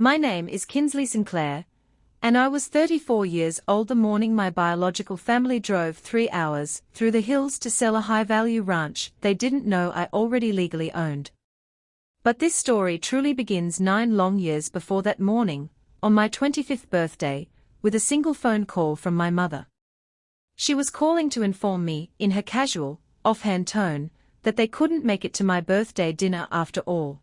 My name is Kinsley Sinclair, and I was 34 years old the morning my biological family drove 3 hours through the hills to sell a high-value ranch they didn't know I already legally owned. But this story truly begins 9 long years before that morning, on my 25th birthday, with a single phone call from my mother. She was calling to inform me, in her casual, offhand tone, that they couldn't make it to my birthday dinner after all.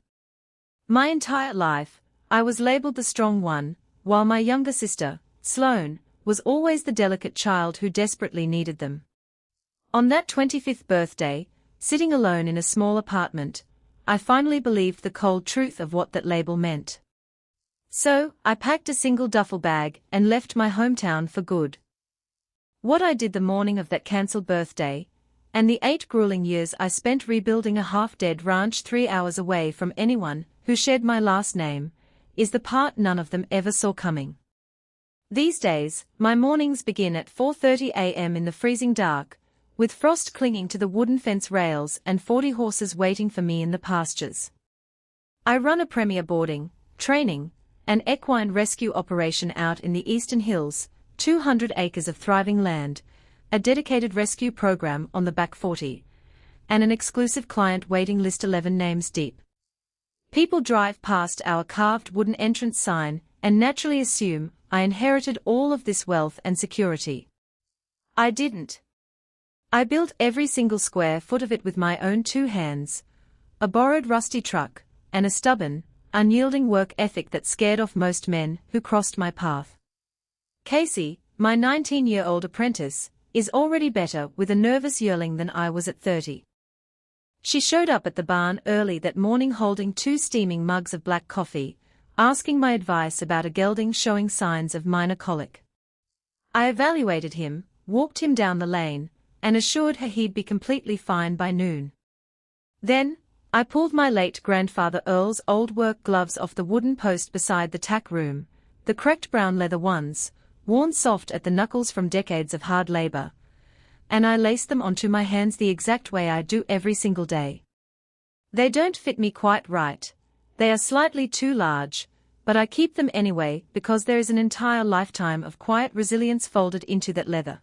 My entire life, I was labeled the strong one, while my younger sister, Sloane, was always the delicate child who desperately needed them. On that 25th birthday, sitting alone in a small apartment, I finally believed the cold truth of what that label meant. So, I packed a single duffel bag and left my hometown for good. What I did the morning of that cancelled birthday, and the 8 grueling years I spent rebuilding a half-dead ranch 3 hours away from anyone who shared my last name, is the part none of them ever saw coming. These days, my mornings begin at 4:30 a.m. in the freezing dark, with frost clinging to the wooden fence rails and 40 horses waiting for me in the pastures. I run a premier boarding, training, and equine rescue operation out in the Eastern Hills, 200 acres of thriving land, a dedicated rescue program on the back 40, and an exclusive client waiting list 11 names deep. People drive past our carved wooden entrance sign and naturally assume I inherited all of this wealth and security. I didn't. I built every single square foot of it with my own 2 hands, a borrowed rusty truck, and a stubborn, unyielding work ethic that scared off most men who crossed my path. Casey, my 19-year-old apprentice, is already better with a nervous yearling than I was at 30. She showed up at the barn early that morning holding 2 steaming mugs of black coffee, asking my advice about a gelding showing signs of minor colic. I evaluated him, walked him down the lane, and assured her he'd be completely fine by noon. Then, I pulled my late grandfather Earl's old work gloves off the wooden post beside the tack room, the correct brown leather ones, worn soft at the knuckles from decades of hard labor, and I laced them onto my hands the exact way I do every single day. They don't fit me quite right, they are slightly too large, but I keep them anyway because there is an entire lifetime of quiet resilience folded into that leather.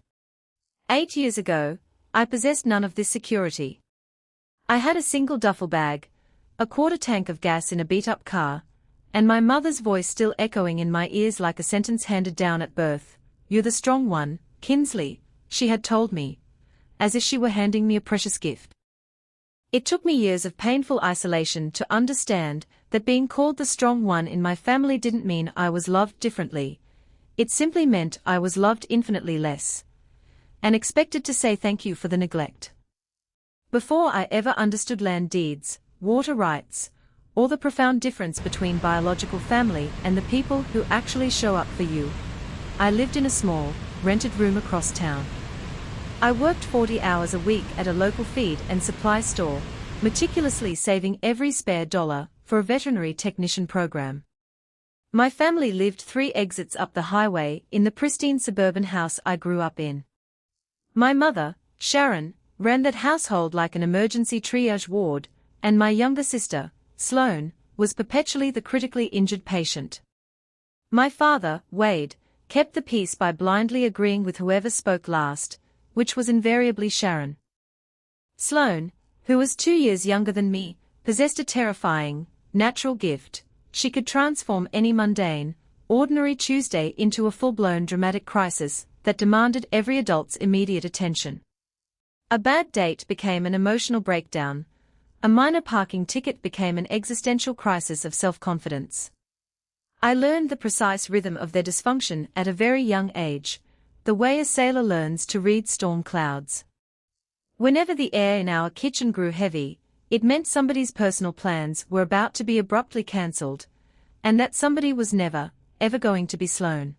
8 years ago, I possessed none of this security. I had a single duffel bag, a quarter tank of gas in a beat-up car, and my mother's voice still echoing in my ears like a sentence handed down at birth. "You're the strong one, Kinsley," she had told me, as if she were handing me a precious gift. It took me years of painful isolation to understand that being called the strong one in my family didn't mean I was loved differently, it simply meant I was loved infinitely less, and expected to say thank you for the neglect. Before I ever understood land deeds, water rights, or the profound difference between biological family and the people who actually show up for you, I lived in a small, rented room across town. I worked 40 hours a week at a local feed and supply store, meticulously saving every spare dollar for a veterinary technician program. My family lived 3 exits up the highway in the pristine suburban house I grew up in. My mother, Sharon, ran that household like an emergency triage ward, and my younger sister, Sloane, was perpetually the critically injured patient. My father, Wade, kept the peace by blindly agreeing with whoever spoke last, which was invariably Sharon. Sloane, who was 2 years younger than me, possessed a terrifying, natural gift. She could transform any mundane, ordinary Tuesday into a full-blown dramatic crisis that demanded every adult's immediate attention. A bad date became an emotional breakdown. A minor parking ticket became an existential crisis of self-confidence. I learned the precise rhythm of their dysfunction at a very young age, the way a sailor learns to read storm clouds. Whenever the air in our kitchen grew heavy, it meant somebody's personal plans were about to be abruptly cancelled, and that somebody was never, ever going to be Sloane.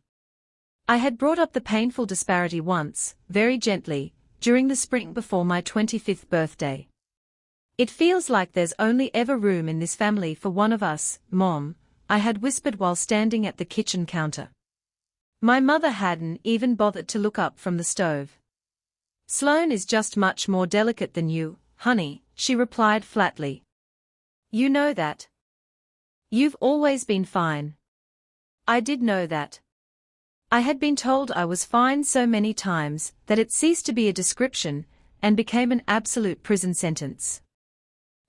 I had brought up the painful disparity once, very gently, during the spring before my 25th birthday. "It feels like there's only ever room in this family for one of us, Mom," I had whispered while standing at the kitchen counter. My mother hadn't even bothered to look up from the stove. "Sloane is just much more delicate than you, honey," she replied flatly. "You know that. You've always been fine." I did know that. I had been told I was fine so many times that it ceased to be a description and became an absolute prison sentence.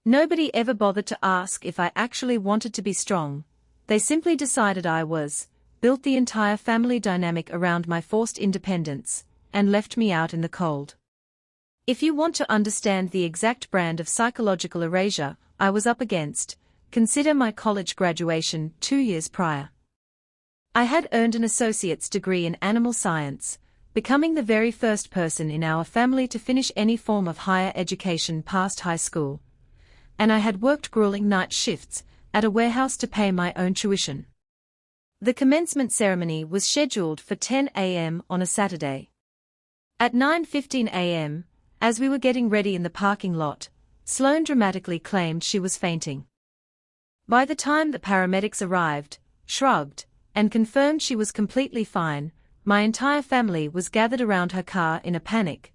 Nobody ever bothered to ask if I actually wanted to be strong. They simply decided I was, built the entire family dynamic around my forced independence, and left me out in the cold. If you want to understand the exact brand of psychological erasure I was up against, consider my college graduation 2 years prior. I had earned an associate's degree in animal science, becoming the very first person in our family to finish any form of higher education past high school. And I had worked grueling night shifts at a warehouse to pay my own tuition. The commencement ceremony was scheduled for 10 a.m. on a Saturday. At 9:15 a.m., as we were getting ready in the parking lot, Sloane dramatically claimed she was fainting. By the time the paramedics arrived, shrugged, and confirmed she was completely fine, my entire family was gathered around her car in a panic,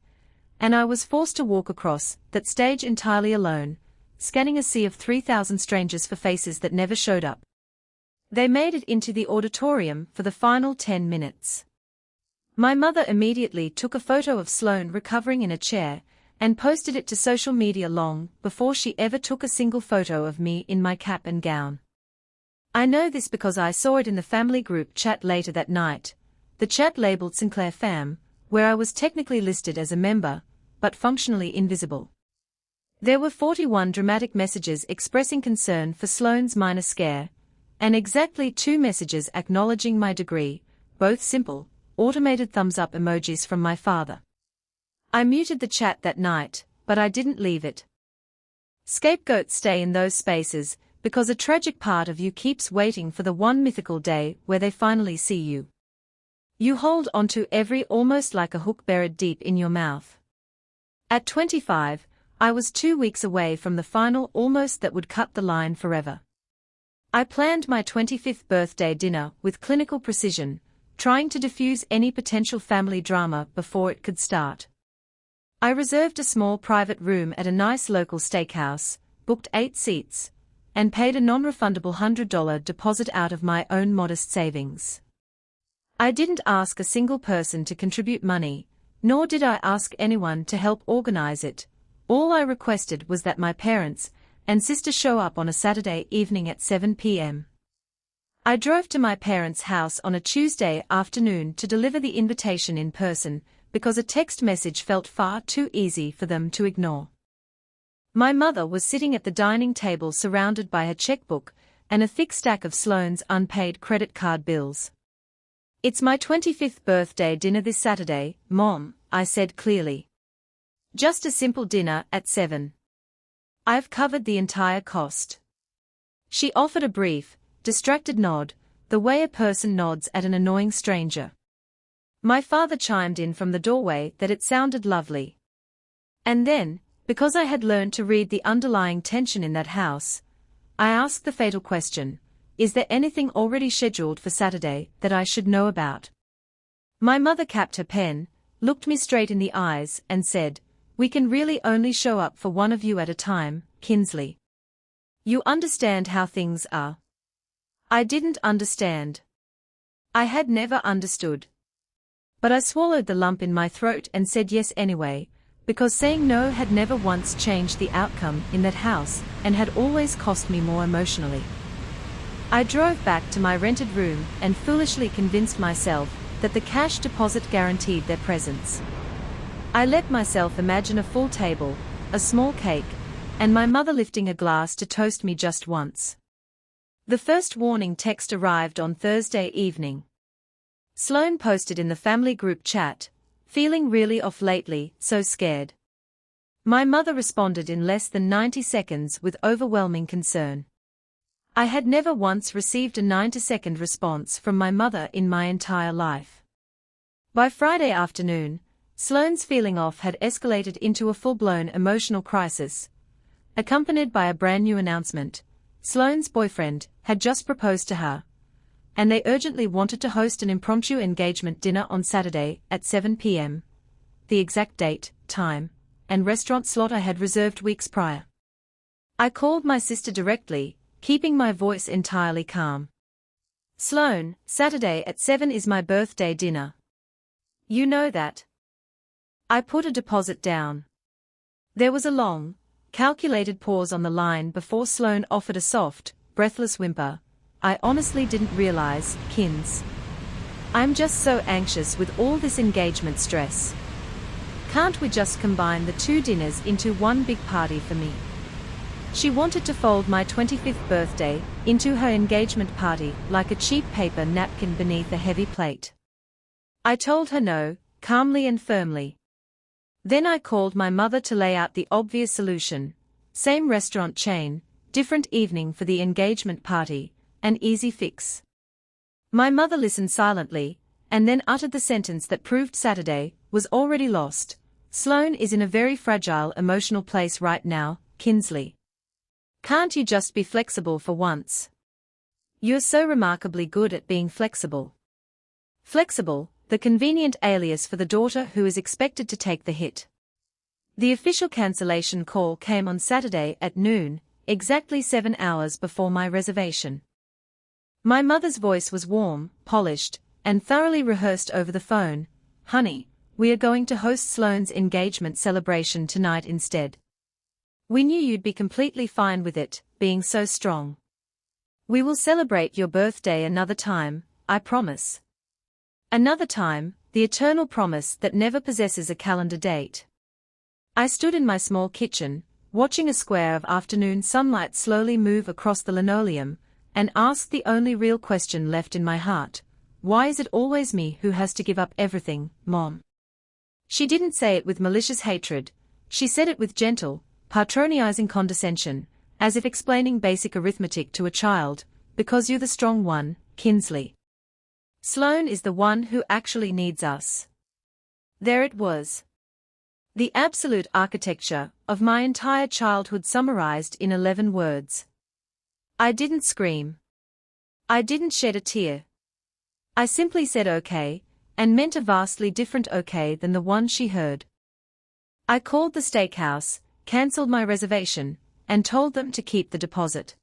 and I was forced to walk across that stage entirely alone, scanning a sea of 3,000 strangers for faces that never showed up. They made it into the auditorium for the final 10 minutes. My mother immediately took a photo of Sloane recovering in a chair and posted it to social media long before she ever took a single photo of me in my cap and gown. I know this because I saw it in the family group chat later that night, the chat labeled Sinclair Fam, where I was technically listed as a member, but functionally invisible. There were 41 dramatic messages expressing concern for Sloane's minor scare, and exactly 2 messages acknowledging my degree, both simple, automated thumbs-up emojis from my father. I muted the chat that night, but I didn't leave it. Scapegoats stay in those spaces, because a tragic part of you keeps waiting for the one mythical day where they finally see you. You hold onto every almost like a hook buried deep in your mouth. At 25, I was 2 weeks away from the final almost that would cut the line forever. I planned my 25th birthday dinner with clinical precision, trying to diffuse any potential family drama before it could start. I reserved a small private room at a nice local steakhouse, booked 8 seats, and paid a non-refundable $100 deposit out of my own modest savings. I didn't ask a single person to contribute money, nor did I ask anyone to help organize it. All I requested was that my parents and sister show up on a Saturday evening at 7 p.m. I drove to my parents' house on a Tuesday afternoon to deliver the invitation in person, because a text message felt far too easy for them to ignore. My mother was sitting at the dining table surrounded by her checkbook and a thick stack of Sloane's unpaid credit card bills. "It's my 25th birthday dinner this Saturday, Mom," I said clearly. "Just a simple dinner at 7. I've covered the entire cost." She offered a brief, distracted nod, the way a person nods at an annoying stranger. My father chimed in from the doorway that it sounded lovely. And then, because I had learned to read the underlying tension in that house, I asked the fatal question, "Is there anything already scheduled for Saturday that I should know about?" My mother capped her pen, looked me straight in the eyes, and said, "We can really only show up for one of you at a time, Kinsley. You understand how things are." I didn't understand. I had never understood. But I swallowed the lump in my throat and said yes anyway, because saying no had never once changed the outcome in that house and had always cost me more emotionally. I drove back to my rented room and foolishly convinced myself that the cash deposit guaranteed their presence. I let myself imagine a full table, a small cake, and my mother lifting a glass to toast me just once. The first warning text arrived on Thursday evening. Sloane posted in the family group chat, "Feeling really off lately, so scared." My mother responded in less than 90 seconds with overwhelming concern. I had never once received a 90-second response from my mother in my entire life. By Friday afternoon, Sloane's feeling off had escalated into a full-blown emotional crisis. Accompanied by a brand new announcement, Sloane's boyfriend had just proposed to her, and they urgently wanted to host an impromptu engagement dinner on Saturday at 7 p.m. The exact date, time, and restaurant slot I had reserved weeks prior. I called my sister directly, keeping my voice entirely calm. Sloane, Saturday at 7 is my birthday dinner. You know that. I put a deposit down. There was a long, calculated pause on the line before Sloane offered a soft, breathless whimper. I honestly didn't realize, Kins. I'm just so anxious with all this engagement stress. Can't we just combine the two dinners into one big party for me? She wanted to fold my 25th birthday into her engagement party like a cheap paper napkin beneath a heavy plate. I told her no, calmly and firmly. Then I called my mother to lay out the obvious solution. Same restaurant chain, different evening for the engagement party, an easy fix. My mother listened silently, and then uttered the sentence that proved Saturday was already lost. Sloane is in a very fragile emotional place right now, Kinsley. Can't you just be flexible for once? You're so remarkably good at being flexible. Flexible, the convenient alias for the daughter who is expected to take the hit. The official cancellation call came on Saturday at noon, exactly 7 hours before my reservation. My mother's voice was warm, polished, and thoroughly rehearsed over the phone. Honey, we are going to host Sloane's engagement celebration tonight instead. We knew you'd be completely fine with it, being so strong. We will celebrate your birthday another time, I promise. Another time, the eternal promise that never possesses a calendar date. I stood in my small kitchen, watching a square of afternoon sunlight slowly move across the linoleum, and asked the only real question left in my heart. Why is it always me who has to give up everything, Mom? She didn't say it with malicious hatred. She said it with gentle, patronizing condescension, as if explaining basic arithmetic to a child. Because you're the strong one, Kinsley. Sloane is the one who actually needs us. There it was. The absolute architecture of my entire childhood summarized in 11 words. I didn't scream. I didn't shed a tear. I simply said okay, and meant a vastly different okay than the one she heard. I called the steakhouse, cancelled my reservation, and told them to keep the deposit.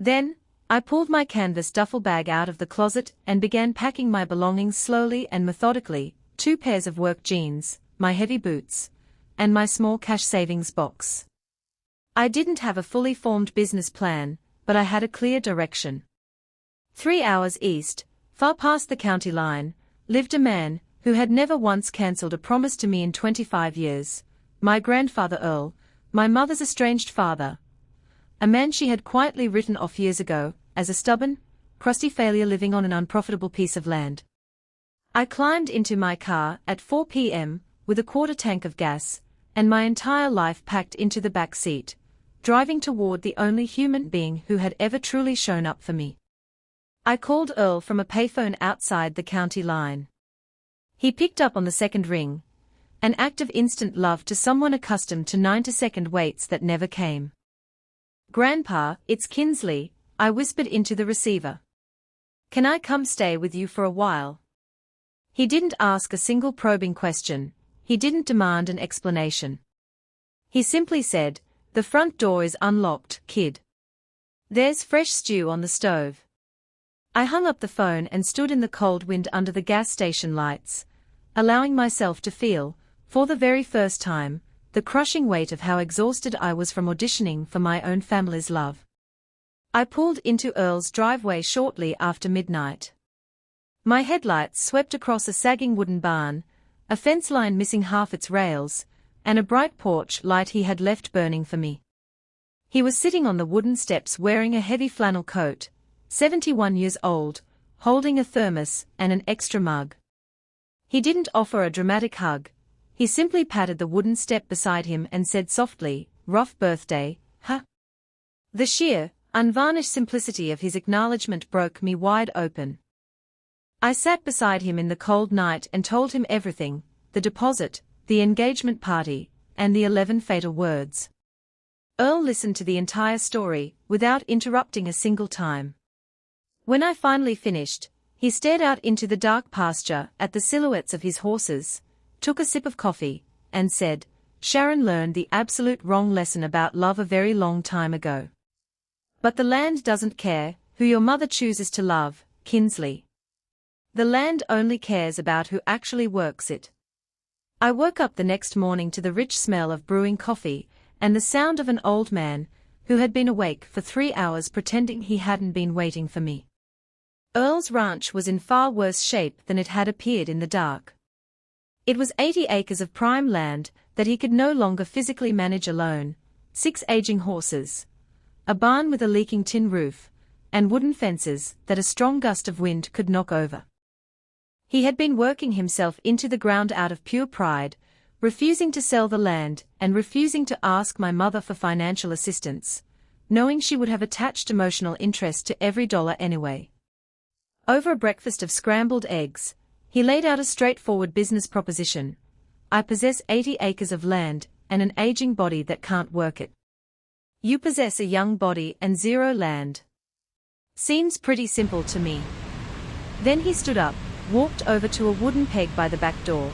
Then, I pulled my canvas duffel bag out of the closet and began packing my belongings slowly and methodically, 2 pairs of work jeans, my heavy boots, and my small cash savings box. I didn't have a fully formed business plan, but I had a clear direction. 3 hours east, far past the county line, lived a man who had never once cancelled a promise to me in 25 years, my grandfather Earl, my mother's estranged father. A man she had quietly written off years ago, as a stubborn, crusty failure living on an unprofitable piece of land. I climbed into my car at 4 p.m., with a quarter tank of gas, and my entire life packed into the back seat, driving toward the only human being who had ever truly shown up for me. I called Earl from a payphone outside the county line. He picked up on the second ring, an act of instant love to someone accustomed to 90-second waits that never came. Grandpa, it's Kinsley, I whispered into the receiver. Can I come stay with you for a while? He didn't ask a single probing question, he didn't demand an explanation. He simply said, the front door is unlocked, kid. There's fresh stew on the stove. I hung up the phone and stood in the cold wind under the gas station lights, allowing myself to feel, for the very first time, the crushing weight of how exhausted I was from auditioning for my own family's love. I pulled into Earl's driveway shortly after midnight. My headlights swept across a sagging wooden barn, a fence line missing half its rails, and a bright porch light he had left burning for me. He was sitting on the wooden steps wearing a heavy flannel coat, 71 years old, holding a thermos and an extra mug. He didn't offer a dramatic hug. He simply patted the wooden step beside him and said softly, "Rough birthday, huh?" The sheer, unvarnished simplicity of his acknowledgement broke me wide open. I sat beside him in the cold night and told him everything, the deposit, the engagement party, and the 11 fatal words. Earl listened to the entire story, without interrupting a single time. When I finally finished, he stared out into the dark pasture at the silhouettes of his horses, took a sip of coffee, and said, "Sharon learned the absolute wrong lesson about love a very long time ago. But the land doesn't care who your mother chooses to love, Kinsley. The land only cares about who actually works it. I woke up the next morning to the rich smell of brewing coffee, and the sound of an old man, who had been awake for 3 hours pretending he hadn't been waiting for me. Earl's ranch was in far worse shape than it had appeared in the dark. It was 80 acres of prime land that he could no longer physically manage alone, 6 aging horses, a barn with a leaking tin roof, and wooden fences that a strong gust of wind could knock over. He had been working himself into the ground out of pure pride, refusing to sell the land and refusing to ask my mother for financial assistance, knowing she would have attached emotional interest to every dollar anyway. Over a breakfast of scrambled eggs, he laid out a straightforward business proposition. I possess 80 acres of land and an aging body that can't work it. You possess a young body and 0 land. Seems pretty simple to me. Then he stood up, walked over to a wooden peg by the back door,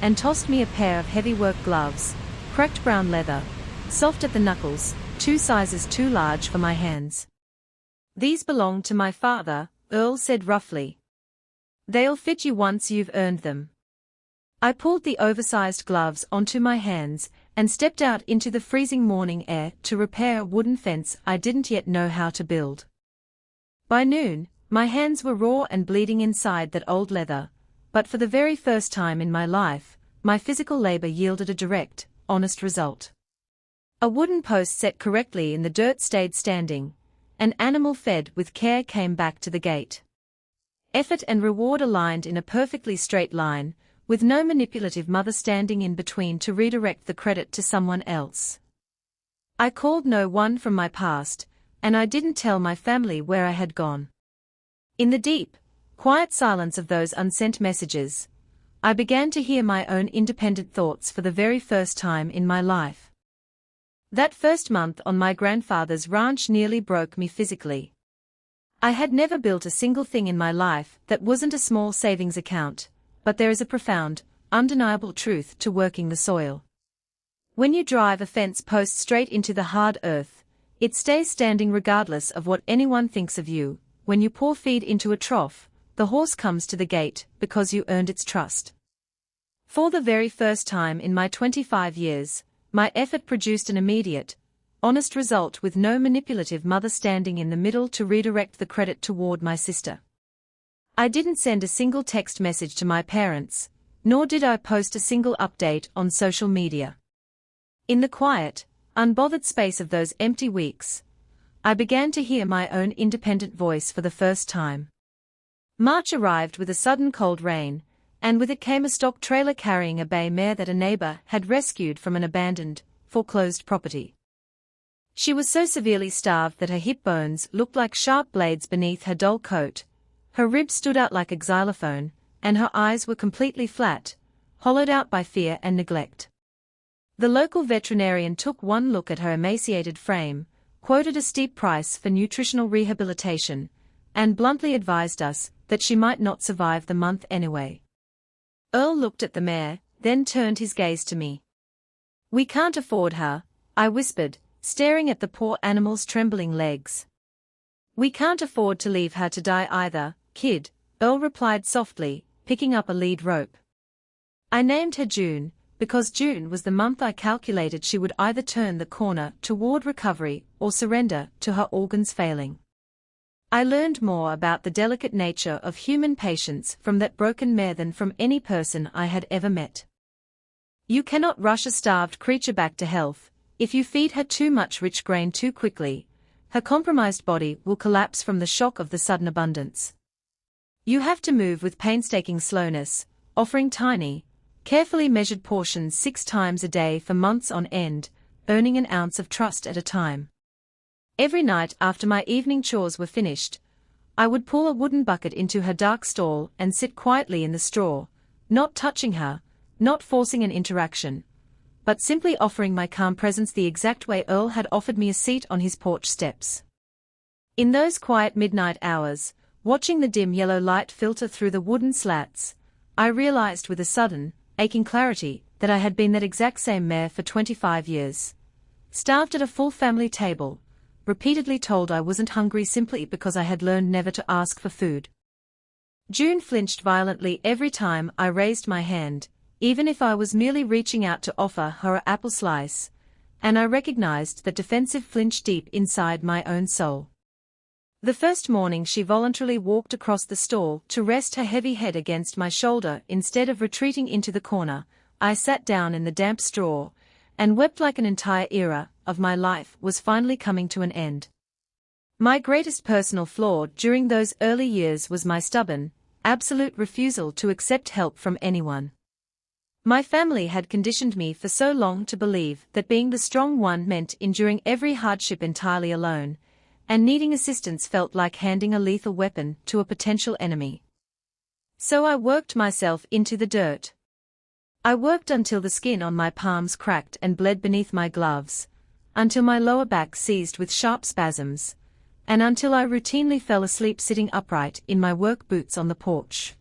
and tossed me a pair of heavy work gloves, cracked brown leather, soft at the knuckles, 2 sizes too large for my hands. These belong to my father, Earl said roughly. They'll fit you once you've earned them. I pulled the oversized gloves onto my hands and stepped out into the freezing morning air to repair a wooden fence I didn't yet know how to build. By noon, my hands were raw and bleeding inside that old leather, but for the very first time in my life, my physical labor yielded a direct, honest result. A wooden post set correctly in the dirt stayed standing. An animal fed with care came back to the gate. Effort and reward aligned in a perfectly straight line, with no manipulative mother standing in between to redirect the credit to someone else. I called no one from my past, and I didn't tell my family where I had gone. In the deep, quiet silence of those unsent messages, I began to hear my own independent thoughts for the very first time in my life. That first month on my grandfather's ranch nearly broke me physically. I had never built a single thing in my life that wasn't a small savings account, but there is a profound, undeniable truth to working the soil. When you drive a fence post straight into the hard earth, it stays standing regardless of what anyone thinks of you. When you pour feed into a trough, the horse comes to the gate because you earned its trust. For the very first time in my 25 years, my effort produced an immediate, honest result with no manipulative mother standing in the middle to redirect the credit toward my sister. I didn't send a single text message to my parents, nor did I post a single update on social media. In the quiet, unbothered space of those empty weeks, I began to hear my own independent voice for the first time. March arrived with a sudden cold rain, and with it came a stock trailer carrying a bay mare that a neighbor had rescued from an abandoned, foreclosed property. She was so severely starved that her hip bones looked like sharp blades beneath her dull coat, her ribs stood out like a xylophone, and her eyes were completely flat, hollowed out by fear and neglect. The local veterinarian took one look at her emaciated frame, quoted a steep price for nutritional rehabilitation, and bluntly advised us that she might not survive the month anyway. Earl looked at the mare, then turned his gaze to me. "We can't afford her," I whispered, staring at the poor animal's trembling legs. "We can't afford to leave her to die either, kid," Earl replied softly, picking up a lead rope. I named her June, because June was the month I calculated she would either turn the corner toward recovery or surrender to her organs failing. I learned more about the delicate nature of human patience from that broken mare than from any person I had ever met. You cannot rush a starved creature back to health. If you feed her too much rich grain too quickly, her compromised body will collapse from the shock of the sudden abundance. You have to move with painstaking slowness, offering tiny, carefully measured portions 6 times a day for months on end, earning an ounce of trust at a time. Every night after my evening chores were finished, I would pull a wooden bucket into her dark stall and sit quietly in the straw, not touching her, not forcing an interaction, but simply offering my calm presence the exact way Earl had offered me a seat on his porch steps. In those quiet midnight hours, watching the dim yellow light filter through the wooden slats, I realized with a sudden, aching clarity that I had been that exact same mare for 25 years. Starved at a full family table, repeatedly told I wasn't hungry simply because I had learned never to ask for food. June flinched violently every time I raised my hand, even if I was merely reaching out to offer her an apple slice, and I recognized that defensive flinch deep inside my own soul. The first morning she voluntarily walked across the stall to rest her heavy head against my shoulder instead of retreating into the corner. I sat down in the damp straw, and wept like an entire era of my life was finally coming to an end. My greatest personal flaw during those early years was my stubborn, absolute refusal to accept help from anyone. My family had conditioned me for so long to believe that being the strong one meant enduring every hardship entirely alone, and needing assistance felt like handing a lethal weapon to a potential enemy. So I worked myself into the dirt. I worked until the skin on my palms cracked and bled beneath my gloves, until my lower back seized with sharp spasms, and until I routinely fell asleep sitting upright in my work boots on the porch.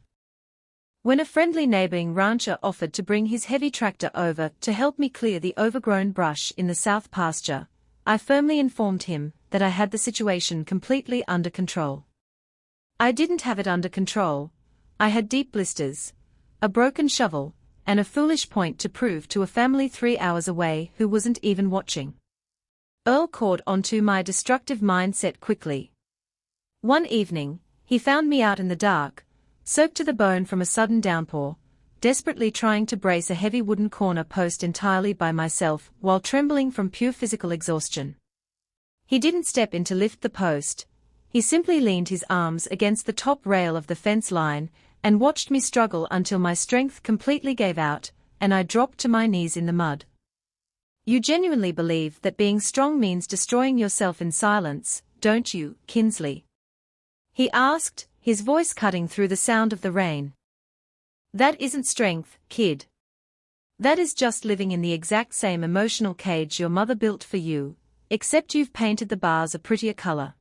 When a friendly neighboring rancher offered to bring his heavy tractor over to help me clear the overgrown brush in the south pasture, I firmly informed him that I had the situation completely under control. I didn't have it under control. I had deep blisters, a broken shovel, and a foolish point to prove to a family 3 hours away who wasn't even watching. Earl caught onto my destructive mindset quickly. One evening, he found me out in the dark, soaked to the bone from a sudden downpour, desperately trying to brace a heavy wooden corner post entirely by myself while trembling from pure physical exhaustion. He didn't step in to lift the post. He simply leaned his arms against the top rail of the fence line and watched me struggle until my strength completely gave out, and I dropped to my knees in the mud. You genuinely believe that being strong means destroying yourself in silence, don't you, Kinsley? He asked, his voice cutting through the sound of the rain. That isn't strength, kid. That is just living in the exact same emotional cage your mother built for you, except you've painted the bars a prettier color.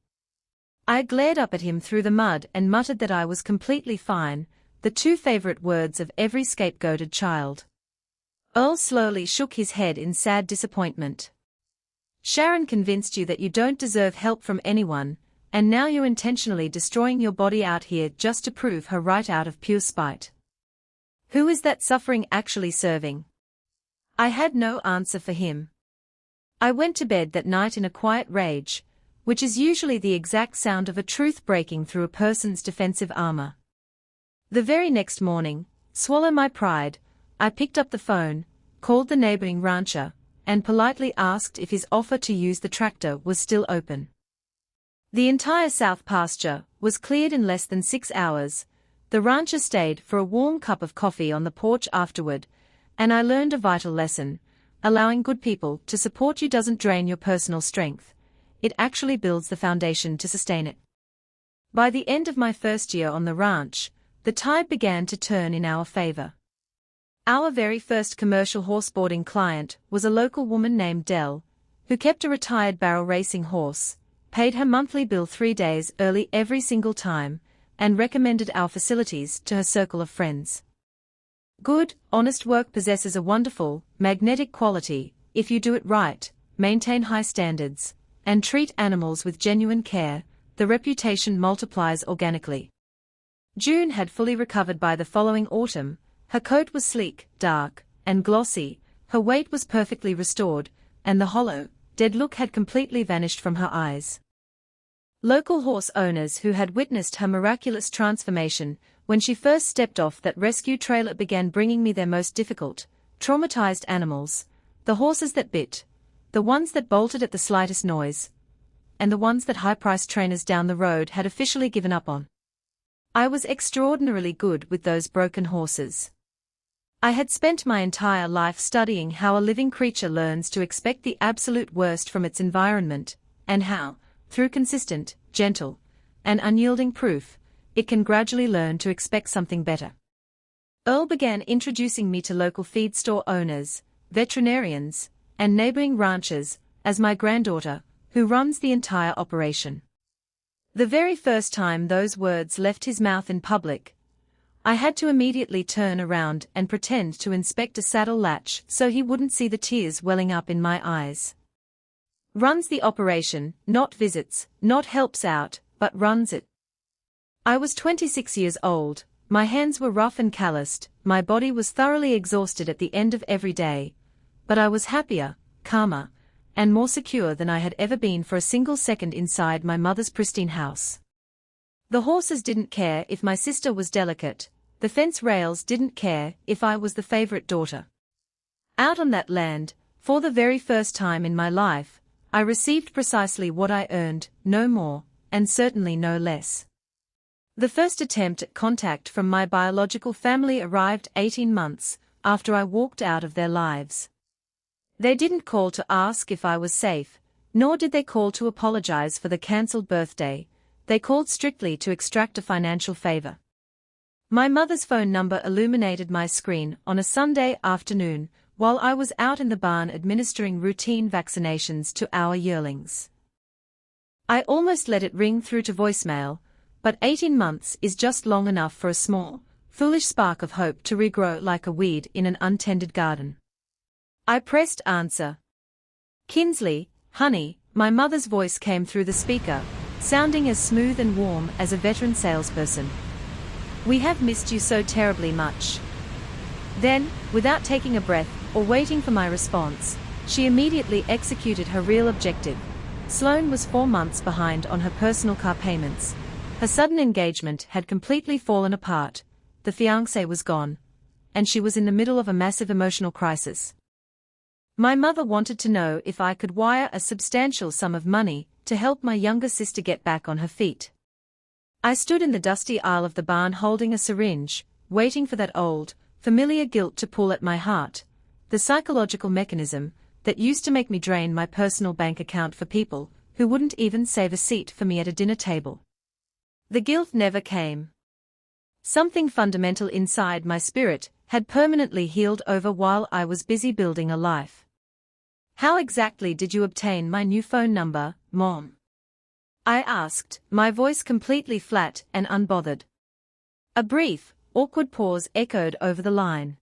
I glared up at him through the mud and muttered that I was completely fine, the two favorite words of every scapegoated child. Earl slowly shook his head in sad disappointment. Sharon convinced you that you don't deserve help from anyone, and now you're intentionally destroying your body out here just to prove her right out of pure spite. Who is that suffering actually serving? I had no answer for him. I went to bed that night in a quiet rage, which is usually the exact sound of a truth breaking through a person's defensive armor. The very next morning, swallow my pride, I picked up the phone, called the neighboring rancher, and politely asked if his offer to use the tractor was still open. The entire south pasture was cleared in less than 6 hours. The rancher stayed for a warm cup of coffee on the porch afterward, and I learned a vital lesson. Allowing good people to support you doesn't drain your personal strength. It actually builds the foundation to sustain it. By the end of my first year on the ranch, the tide began to turn in our favor. Our very first commercial horseboarding client was a local woman named Dell, who kept a retired barrel racing horse, paid her monthly bill 3 days early every single time, and recommended our facilities to her circle of friends. Good, honest work possesses a wonderful, magnetic quality. If you do it right, maintain high standards, and treat animals with genuine care, the reputation multiplies organically. June had fully recovered by the following autumn. Her coat was sleek, dark, and glossy, her weight was perfectly restored, and the hollow, dead look had completely vanished from her eyes. Local horse owners who had witnessed her miraculous transformation when she first stepped off that rescue trailer began bringing me their most difficult, traumatized animals, the horses that bit, the ones that bolted at the slightest noise, and the ones that high-priced trainers down the road had officially given up on. I was extraordinarily good with those broken horses. I had spent my entire life studying how a living creature learns to expect the absolute worst from its environment, and how, through consistent, gentle, and unyielding proof, it can gradually learn to expect something better. Earl began introducing me to local feed store owners, veterinarians, and neighboring ranchers, as my granddaughter, who runs the entire operation. The very first time those words left his mouth in public, I had to immediately turn around and pretend to inspect a saddle latch so he wouldn't see the tears welling up in my eyes. Runs the operation, not visits, not helps out, but runs it. I was 26 years old, my hands were rough and calloused, my body was thoroughly exhausted at the end of every day, but I was happier, calmer, and more secure than I had ever been for a single second inside my mother's pristine house. The horses didn't care if my sister was delicate, the fence rails didn't care if I was the favorite daughter. Out on that land, for the very first time in my life, I received precisely what I earned, no more, and certainly no less. The first attempt at contact from my biological family arrived 18 months after I walked out of their lives. They didn't call to ask if I was safe, nor did they call to apologize for the cancelled birthday, they called strictly to extract a financial favor. My mother's phone number illuminated my screen on a Sunday afternoon while I was out in the barn administering routine vaccinations to our yearlings. I almost let it ring through to voicemail, but 18 months is just long enough for a small, foolish spark of hope to regrow like a weed in an untended garden. I pressed answer. "Kinsley, honey," my mother's voice came through the speaker, sounding as smooth and warm as a veteran salesperson. "We have missed you so terribly much." Then, without taking a breath or waiting for my response, she immediately executed her real objective. Sloane was 4 months behind on her personal car payments. Her sudden engagement had completely fallen apart, the fiancé was gone, and she was in the middle of a massive emotional crisis. My mother wanted to know if I could wire a substantial sum of money to help my younger sister get back on her feet. I stood in the dusty aisle of the barn holding a syringe, waiting for that old, familiar guilt to pull at my heart, the psychological mechanism that used to make me drain my personal bank account for people who wouldn't even save a seat for me at a dinner table. The guilt never came. Something fundamental inside my spirit had permanently healed over while I was busy building a life. "How exactly did you obtain my new phone number, Mom?" I asked, my voice completely flat and unbothered. A brief, awkward pause echoed over the line.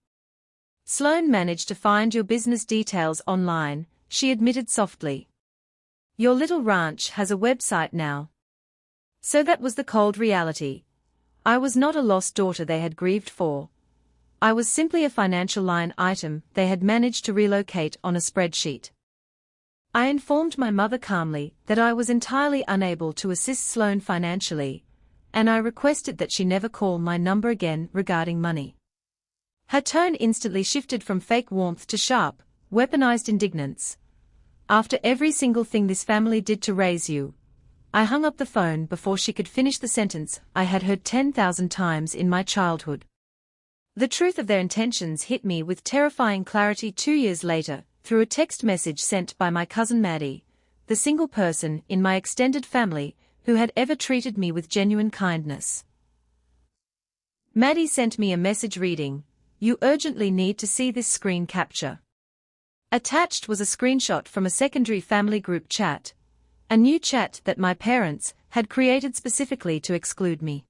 "Sloane managed to find your business details online," she admitted softly. "Your little ranch has a website now." So that was the cold reality. I was not a lost daughter they had grieved for. I was simply a financial line item they had managed to relocate on a spreadsheet. I informed my mother calmly that I was entirely unable to assist Sloane financially, and I requested that she never call my number again regarding money. Her tone instantly shifted from fake warmth to sharp, weaponized indignance. "After every single thing this family did to raise you." I hung up the phone before she could finish the sentence I had heard 10,000 times in my childhood. The truth of their intentions hit me with terrifying clarity 2 years later, through a text message sent by my cousin Maddie, the single person in my extended family who had ever treated me with genuine kindness. Maddie sent me a message reading, "You urgently need to see this screen capture." Attached was a screenshot from a secondary family group chat, a new chat that my parents had created specifically to exclude me.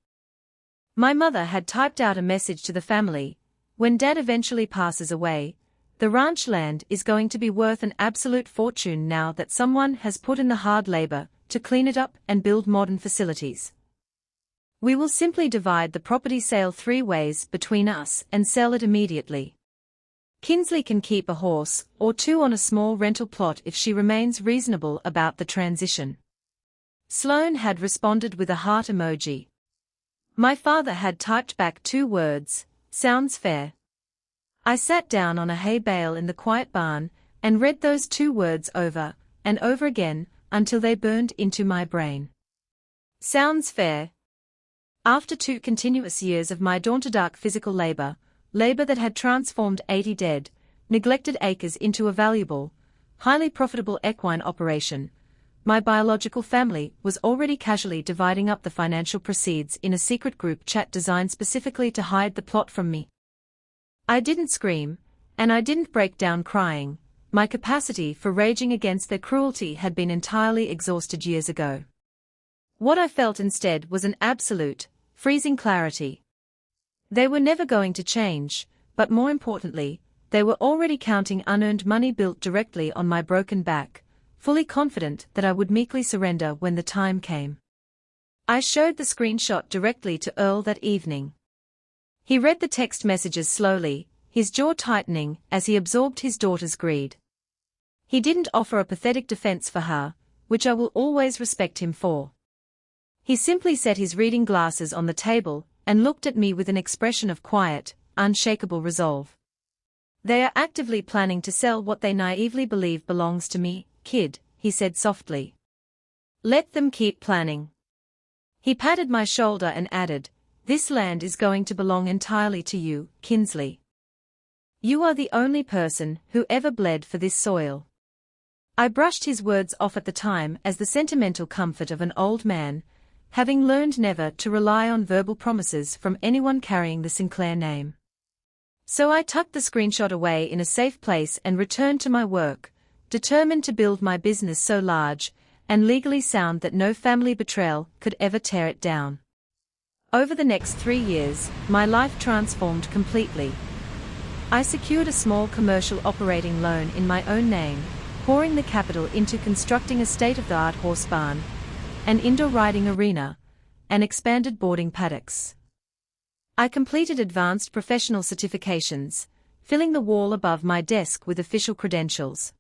My mother had typed out a message to the family, "When Dad eventually passes away, the ranch land is going to be worth an absolute fortune now that someone has put in the hard labor to clean it up and build modern facilities. We will simply divide the property sale 3 ways between us and sell it immediately. Kinsley can keep a horse or 2 on a small rental plot if she remains reasonable about the transition." Sloane had responded with a heart emoji. My father had typed back 2 words, "Sounds fair." I sat down on a hay bale in the quiet barn and read those 2 words over and over again until they burned into my brain. Sounds fair. After 2 continuous years of my dawn-to-dark physical labor that had transformed 80 dead, neglected acres into a valuable, highly profitable equine operation, my biological family was already casually dividing up the financial proceeds in a secret group chat designed specifically to hide the plot from me. I didn't scream, and I didn't break down crying. My capacity for raging against their cruelty had been entirely exhausted years ago. What I felt instead was an absolute, freezing clarity. They were never going to change, but more importantly, they were already counting unearned money built directly on my broken back, fully confident that I would meekly surrender when the time came. I showed the screenshot directly to Earl that evening. He read the text messages slowly, his jaw tightening as he absorbed his daughter's greed. He didn't offer a pathetic defense for her, which I will always respect him for. He simply set his reading glasses on the table and looked at me with an expression of quiet, unshakable resolve. "They are actively planning to sell what they naively believe belongs to me, kid," he said softly. "Let them keep planning." He patted my shoulder and added, "This land is going to belong entirely to you, Kinsley. You are the only person who ever bled for this soil." I brushed his words off at the time as the sentimental comfort of an old man, having learned never to rely on verbal promises from anyone carrying the Sinclair name. So I tucked the screenshot away in a safe place and returned to my work, determined to build my business so large and legally sound that no family betrayal could ever tear it down. Over the next 3 years, my life transformed completely. I secured a small commercial operating loan in my own name, pouring the capital into constructing a state-of-the-art horse barn, an indoor riding arena, and expanded boarding paddocks. I completed advanced professional certifications, filling the wall above my desk with official credentials.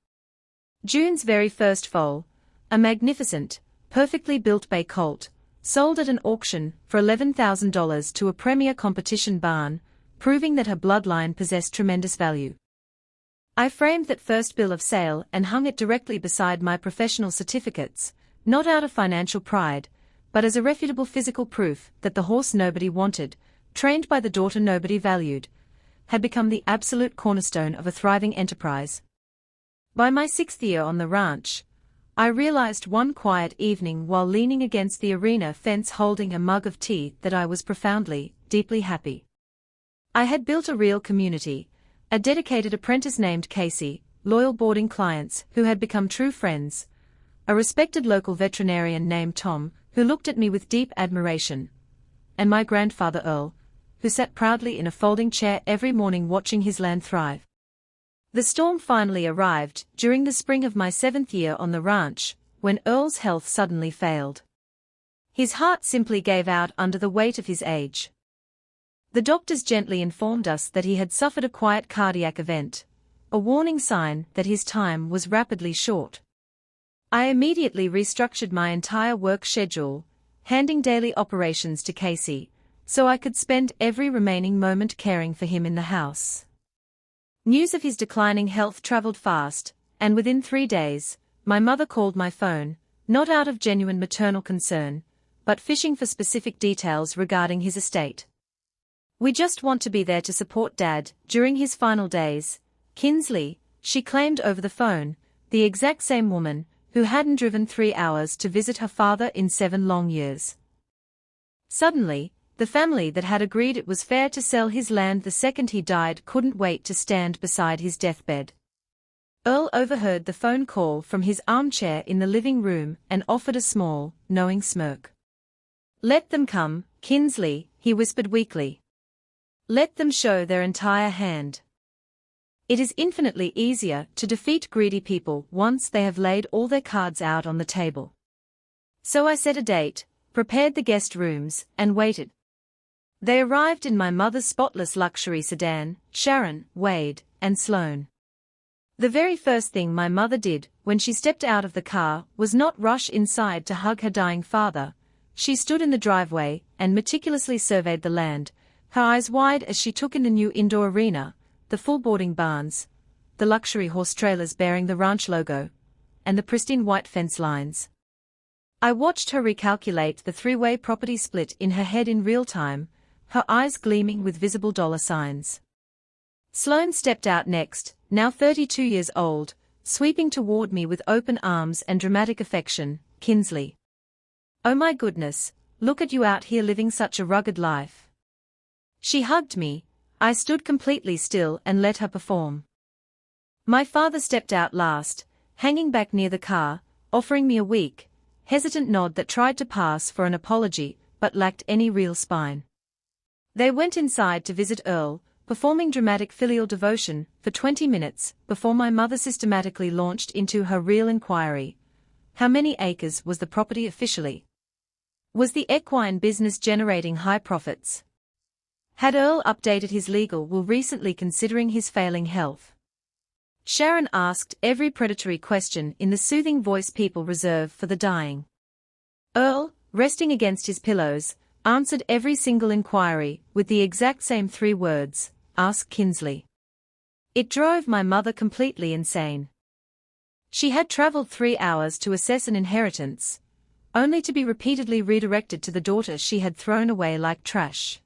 June's very first foal, a magnificent, perfectly built bay colt, sold at an auction for $11,000 to a premier competition barn, proving that her bloodline possessed tremendous value. I framed that first bill of sale and hung it directly beside my professional certificates, not out of financial pride, but as irrefutable physical proof that the horse nobody wanted, trained by the daughter nobody valued, had become the absolute cornerstone of a thriving enterprise. By my 6th year on the ranch, I realized one quiet evening while leaning against the arena fence holding a mug of tea that I was profoundly, deeply happy. I had built a real community, a dedicated apprentice named Casey, loyal boarding clients who had become true friends, a respected local veterinarian named Tom who looked at me with deep admiration, and my grandfather Earl, who sat proudly in a folding chair every morning watching his land thrive. The storm finally arrived during the spring of my 7th year on the ranch, when Earl's health suddenly failed. His heart simply gave out under the weight of his age. The doctors gently informed us that he had suffered a quiet cardiac event, a warning sign that his time was rapidly short. I immediately restructured my entire work schedule, handing daily operations to Casey, so I could spend every remaining moment caring for him in the house. News of his declining health traveled fast, and within 3 days, my mother called my phone, not out of genuine maternal concern, but fishing for specific details regarding his estate. "We just want to be there to support Dad during his final days, Kinsley," she claimed over the phone, the exact same woman who hadn't driven 3 hours to visit her father in 7 long years. Suddenly, the family that had agreed it was fair to sell his land the second he died couldn't wait to stand beside his deathbed. Earl overheard the phone call from his armchair in the living room and offered a small, knowing smirk. "Let them come, Kinsley," he whispered weakly. "Let them show their entire hand. It is infinitely easier to defeat greedy people once they have laid all their cards out on the table." So I set a date, prepared the guest rooms, and waited. They arrived in my mother's spotless luxury sedan, Sharon, Wade, and Sloane. The very first thing my mother did when she stepped out of the car was not rush inside to hug her dying father. She stood in the driveway and meticulously surveyed the land, her eyes wide as she took in the new indoor arena, the full boarding barns, the luxury horse trailers bearing the ranch logo, and the pristine white fence lines. I watched her recalculate the 3-way property split in her head in real time, her eyes gleaming with visible dollar signs. Sloane stepped out next, now 32 years old, sweeping toward me with open arms and dramatic affection. "Kinsley. Oh my goodness, look at you out here living such a rugged life." She hugged me. I stood completely still and let her perform. My father stepped out last, hanging back near the car, offering me a weak, hesitant nod that tried to pass for an apology but lacked any real spine. They went inside to visit Earl, performing dramatic filial devotion for 20 minutes before my mother systematically launched into her real inquiry. How many acres was the property officially? Was the equine business generating high profits? Had Earl updated his legal will recently considering his failing health? Sharon asked every predatory question in the soothing voice people reserve for the dying. Earl, resting against his pillows, answered every single inquiry with the exact same 3 words, "Ask Kinsley." It drove my mother completely insane. She had traveled 3 hours to assess an inheritance, only to be repeatedly redirected to the daughter she had thrown away like trash.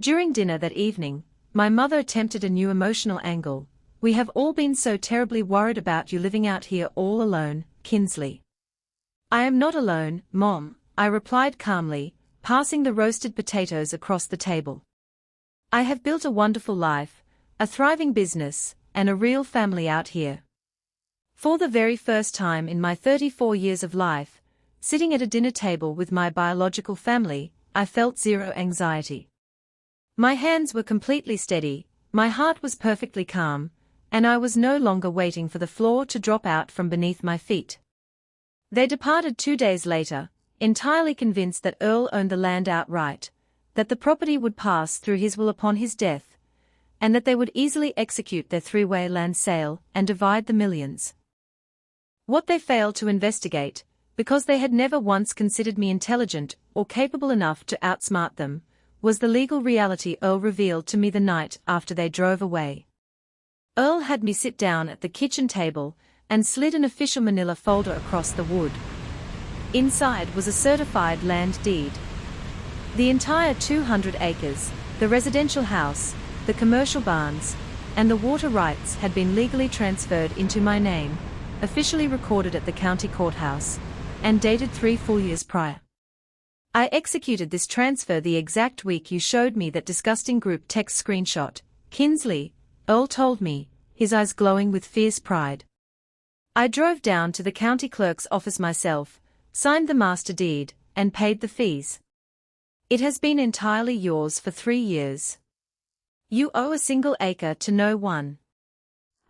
During dinner that evening, my mother attempted a new emotional angle. "We have all been so terribly worried about you living out here all alone, Kinsley." "I am not alone, Mom," I replied calmly, passing the roasted potatoes across the table. "I have built a wonderful life, a thriving business, and a real family out here." For the very first time in my 34 years of life, sitting at a dinner table with my biological family, I felt zero anxiety. My hands were completely steady, my heart was perfectly calm, and I was no longer waiting for the floor to drop out from beneath my feet. They departed 2 days later, entirely convinced that Earl owned the land outright, that the property would pass through his will upon his death, and that they would easily execute their 3-way land sale and divide the millions. What they failed to investigate, because they had never once considered me intelligent or capable enough to outsmart them, was the legal reality Earl revealed to me the night after they drove away. Earl had me sit down at the kitchen table and slid an official manila folder across the wood. Inside was a certified land deed. The entire 200 acres, the residential house, the commercial barns, and the water rights had been legally transferred into my name, officially recorded at the county courthouse, and dated 3 full years prior. I executed this transfer the exact week you showed me that disgusting group text screenshot, Kinsley, Earl told me, his eyes glowing with fierce pride. I drove down to the county clerk's office myself, signed the master deed, and paid the fees. It has been entirely yours for 3 years. You owe a single acre to no one.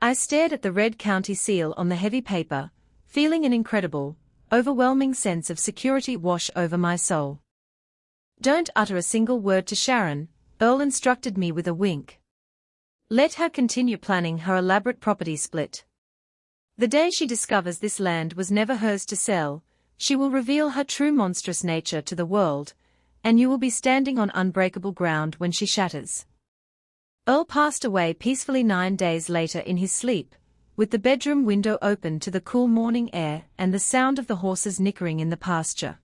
I stared at the red county seal on the heavy paper, feeling an incredible, overwhelming sense of security wash over my soul. "Don't utter a single word to Sharon," Earl instructed me with a wink. "Let her continue planning her elaborate property split. The day she discovers this land was never hers to sell, she will reveal her true monstrous nature to the world, and you will be standing on unbreakable ground when she shatters." Earl passed away peacefully 9 days later in his sleep, with the bedroom window open to the cool morning air and the sound of the horses nickering in the pasture.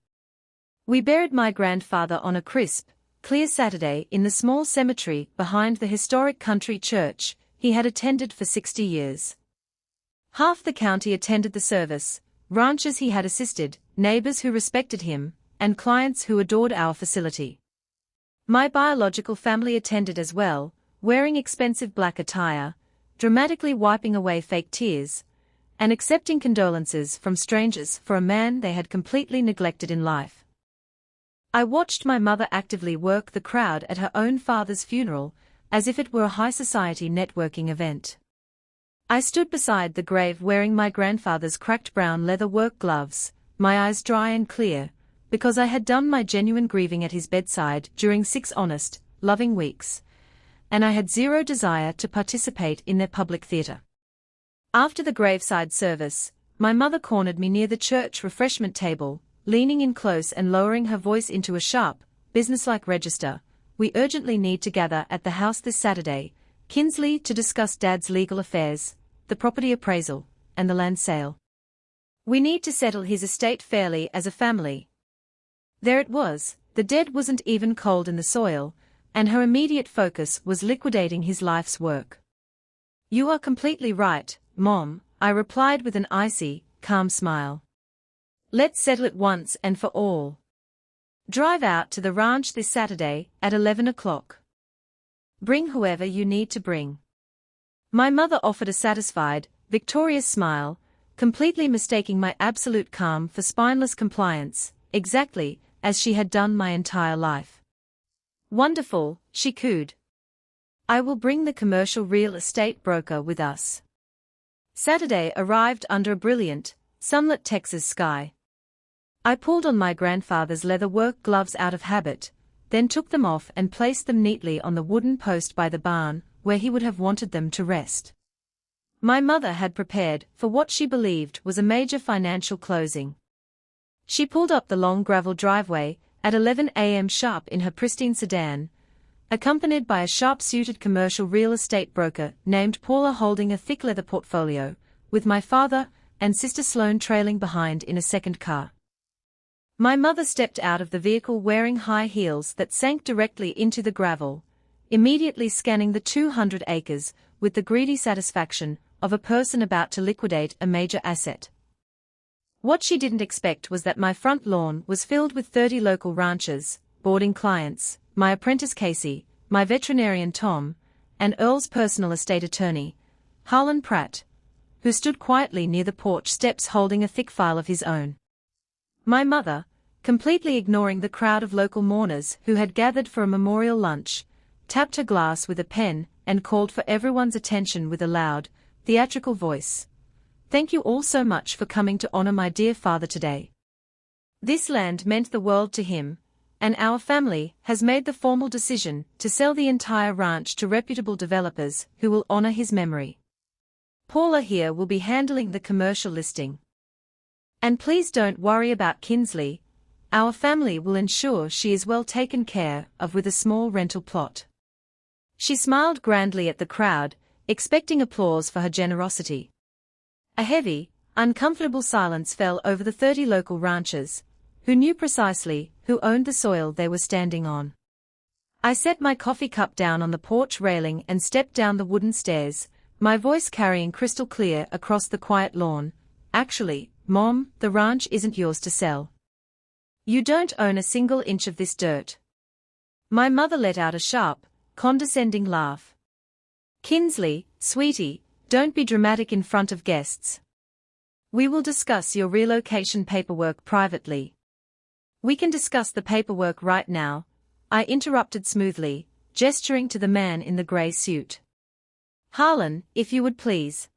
We buried my grandfather on a crisp, clear Saturday in the small cemetery behind the historic country church he had attended for 60 years. Half the county attended the service, ranchers he had assisted, neighbors who respected him, and clients who adored our facility. My biological family attended as well, wearing expensive black attire, dramatically wiping away fake tears, and accepting condolences from strangers for a man they had completely neglected in life. I watched my mother actively work the crowd at her own father's funeral, as if it were a high society networking event. I stood beside the grave wearing my grandfather's cracked brown leather work gloves, my eyes dry and clear, because I had done my genuine grieving at his bedside during 6 honest, loving weeks, and I had zero desire to participate in their public theater. After the graveside service, my mother cornered me near the church refreshment table, leaning in close and lowering her voice into a sharp, businesslike register. "We urgently need to gather at the house this Saturday, Kinsley, to discuss Dad's legal affairs, the property appraisal, and the land sale. We need to settle his estate fairly as a family." There it was, the dead wasn't even cold in the soil, and her immediate focus was liquidating his life's work. "You are completely right, Mom," I replied with an icy, calm smile. "Let's settle it once and for all. Drive out to the ranch this Saturday at 11 o'clock. Bring whoever you need to bring." My mother offered a satisfied, victorious smile, completely mistaking my absolute calm for spineless compliance, exactly as she had done my entire life. "Wonderful," she cooed. "I will bring the commercial real estate broker with us." Saturday arrived under a brilliant, sunlit Texas sky. I pulled on my grandfather's leather work gloves out of habit, then took them off and placed them neatly on the wooden post by the barn, where he would have wanted them to rest. My mother had prepared for what she believed was a major financial closing. She pulled up the long gravel driveway at 11 a.m. sharp in her pristine sedan, accompanied by a sharp-suited commercial real estate broker named Paula holding a thick leather portfolio, with my father and sister Sloane trailing behind in a second car. My mother stepped out of the vehicle wearing high heels that sank directly into the gravel, immediately scanning the 200 acres with the greedy satisfaction of a person about to liquidate a major asset. What she didn't expect was that my front lawn was filled with 30 local ranchers, boarding clients, my apprentice Casey, my veterinarian Tom, and Earl's personal estate attorney, Harlan Pratt, who stood quietly near the porch steps holding a thick file of his own. My mother, completely ignoring the crowd of local mourners who had gathered for a memorial lunch, tapped her glass with a pen and called for everyone's attention with a loud, theatrical voice. "Thank you all so much for coming to honor my dear father today. This land meant the world to him, and our family has made the formal decision to sell the entire ranch to reputable developers who will honor his memory. Paula here will be handling the commercial listing. And please don't worry about Kinsley. Our family will ensure she is well taken care of with a small rental plot." She smiled grandly at the crowd, expecting applause for her generosity. A heavy, uncomfortable silence fell over the 30 local ranchers, who knew precisely who owned the soil they were standing on. I set my coffee cup down on the porch railing and stepped down the wooden stairs, my voice carrying crystal clear across the quiet lawn. "Actually, Mom, the ranch isn't yours to sell. You don't own a single inch of this dirt." My mother let out a sharp, condescending laugh. "Kinsley, sweetie, don't be dramatic in front of guests. We will discuss your relocation paperwork privately." "We can discuss the paperwork right now," I interrupted smoothly, gesturing to the man in the gray suit. "Harlan, if you would please."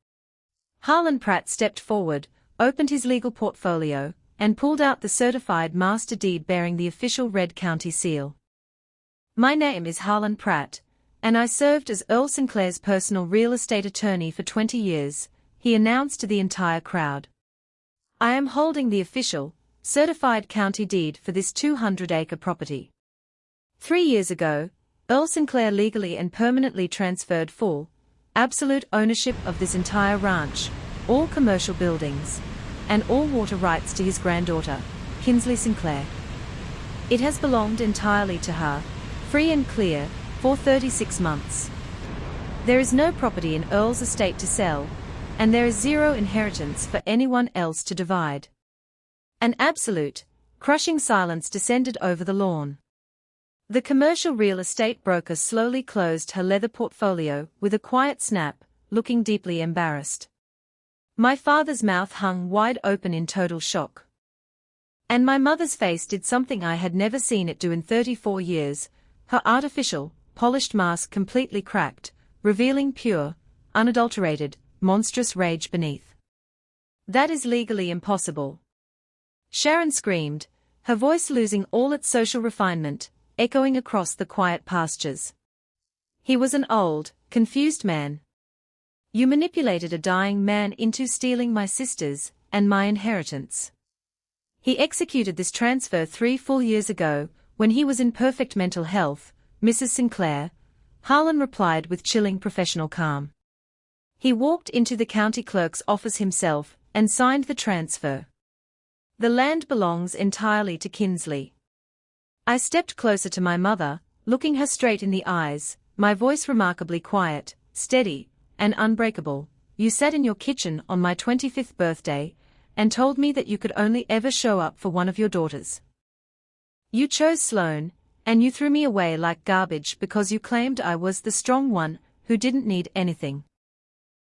Harlan Pratt stepped forward, opened his legal portfolio, and pulled out the certified master deed bearing the official Red County seal. "My name is Harlan Pratt, and I served as Earl Sinclair's personal real estate attorney for 20 years, he announced to the entire crowd. "I am holding the official, certified county deed for this 200-acre property. 3 years ago, Earl Sinclair legally and permanently transferred full, absolute ownership of this entire ranch, all commercial buildings, and all water rights to his granddaughter, Kinsley Sinclair. It has belonged entirely to her, free and clear, for 36 months. There is no property in Earl's estate to sell, and there is zero inheritance for anyone else to divide." An absolute, crushing silence descended over the lawn. The commercial real estate broker slowly closed her leather portfolio with a quiet snap, looking deeply embarrassed. My father's mouth hung wide open in total shock. And my mother's face did something I had never seen it do in 34 years, her artificial, polished mask completely cracked, revealing pure, unadulterated, monstrous rage beneath. "That is legally impossible." Sharon screamed, her voice losing all its social refinement, echoing across the quiet pastures. "He was an old, confused man. You manipulated a dying man into stealing my sisters and my inheritance. He executed this transfer 3 full years ago, when he was in perfect mental health, Mrs. Sinclair," Harlan replied with chilling professional calm. "He walked into the county clerk's office himself and signed the transfer. The land belongs entirely to Kinsley." I stepped closer to my mother, looking her straight in the eyes, my voice remarkably quiet, steady, and unbreakable. "You sat in your kitchen on my 25th birthday, and told me that you could only ever show up for one of your daughters. You chose Sloane, and you threw me away like garbage because you claimed I was the strong one who didn't need anything.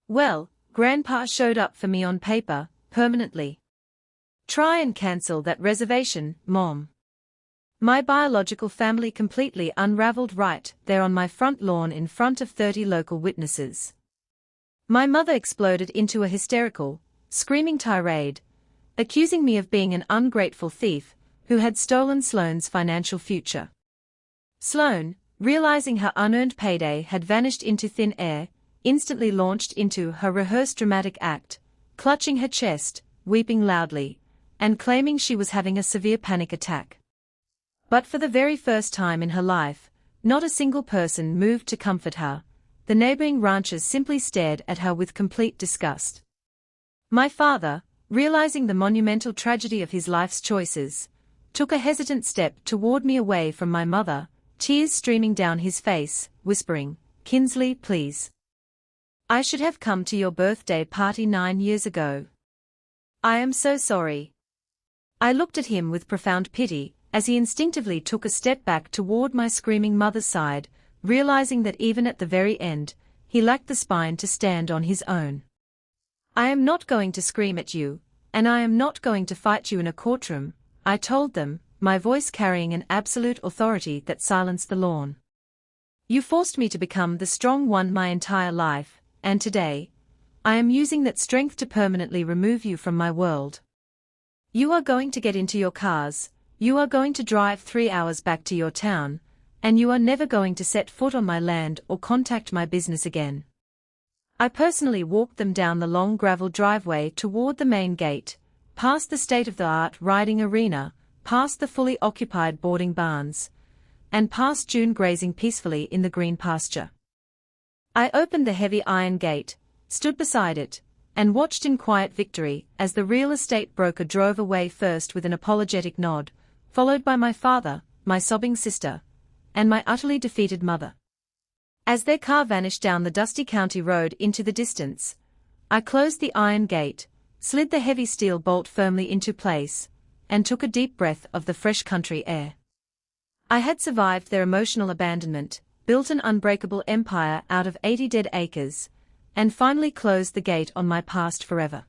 Well, Grandpa showed up for me on paper, permanently. Try and cancel that reservation, Mom." My biological family completely unraveled right there on my front lawn in front of 30 local witnesses. My mother exploded into a hysterical, screaming tirade, accusing me of being an ungrateful thief who had stolen Sloane's financial future. Sloane, realizing her unearned payday had vanished into thin air, instantly launched into her rehearsed dramatic act, clutching her chest, weeping loudly, and claiming she was having a severe panic attack. But for the very first time in her life, not a single person moved to comfort her. The neighboring ranchers simply stared at her with complete disgust. My father, realizing the monumental tragedy of his life's choices, took a hesitant step toward me away from my mother, tears streaming down his face, whispering, "Kinsley, please. I should have come to your birthday party 9 years ago. I am so sorry." I looked at him with profound pity, as he instinctively took a step back toward my screaming mother's side, realizing that even at the very end, he lacked the spine to stand on his own. "I am not going to scream at you, and I am not going to fight you in a courtroom," I told them, my voice carrying an absolute authority that silenced the lawn. "You forced me to become the strong one my entire life, and today, I am using that strength to permanently remove you from my world. You are going to get into your cars, you are going to drive 3 hours back to your town, and you are never going to set foot on my land or contact my business again." I personally walked them down the long gravel driveway toward the main gate, past the state-of-the-art riding arena, past the fully occupied boarding barns, and past June grazing peacefully in the green pasture. I opened the heavy iron gate, stood beside it, and watched in quiet victory as the real estate broker drove away first with an apologetic nod, followed by my father, my sobbing sister, and my utterly defeated mother. As their car vanished down the dusty county road into the distance, I closed the iron gate, slid the heavy steel bolt firmly into place, and took a deep breath of the fresh country air. I had survived their emotional abandonment, built an unbreakable empire out of 80 dead acres, and finally closed the gate on my past forever.